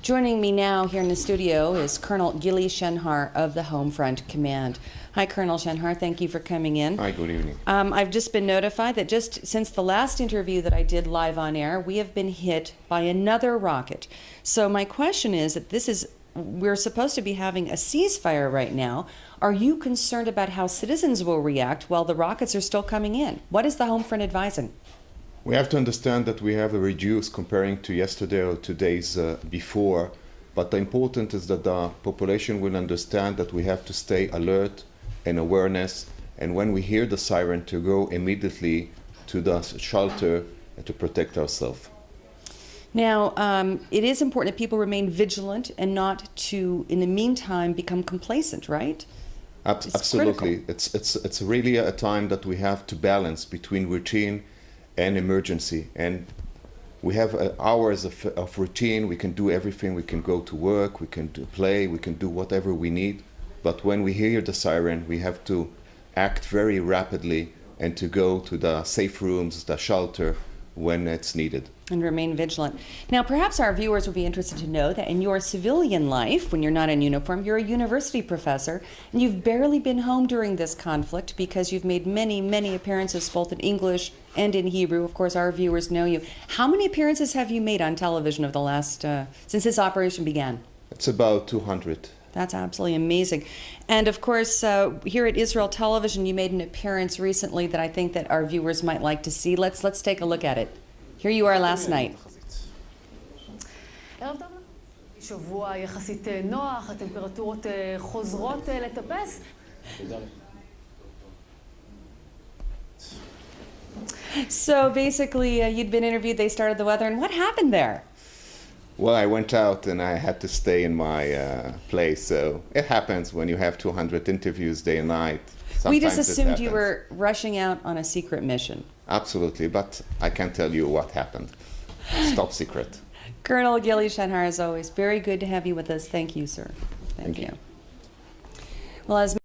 Joining me now here in the studio is Colonel Gili Shenhar of the Homefront Command. Hi, Colonel Shenhar. Thank you for coming in. Hi, good evening. I've just been notified that just since the last interview that I did live on air, we have been hit by another rocket. So my question is that we're supposed to be having a ceasefire right now. Are you concerned about how citizens will react while the rockets are still coming in? What is the Homefront advising? We have to understand that we have a reduce comparing to yesterday or 2 days before, but the important is that the population will understand that we have to stay alert and awareness, and when we hear the siren, to go immediately to the shelter to protect ourselves. Now, it is important that people remain vigilant and not to, in the meantime, become complacent, right? Absolutely. It's really a time that we have to balance between routine and emergency, and we have hours of routine. We can do everything. We can go to work, we can play, we can do whatever we need, but when we hear the siren, we have to act very rapidly and to go to the safe rooms, the shelter, when it's needed. And remain vigilant. Now, perhaps our viewers will be interested to know that in your civilian life, when you're not in uniform, you're a university professor, and you've barely been home during this conflict because you've made many, many appearances both in English and in Hebrew. Of course, our viewers know you. How many appearances have you made on television over the last, since this operation began? It's about 200. That's absolutely amazing. And of course, here at Israel Television, you made an appearance recently that I think that our viewers might like to see. Let's take a look at it. Here you are last night. שבוע יחסית נוח, הטמפרטורות חוזרות לטפס. So basically, you'd been interviewed, they started the weather, and what happened there? Well, I went out and I had to stay in my place, so it happens when you have 200 interviews day and night. Sometimes we just assumed you were rushing out on a secret mission. Absolutely, but I can't tell you what happened. It's top secret. Colonel Gili Shenhar, as always, very good to have you with us. Thank you, sir. Thank you. Well, as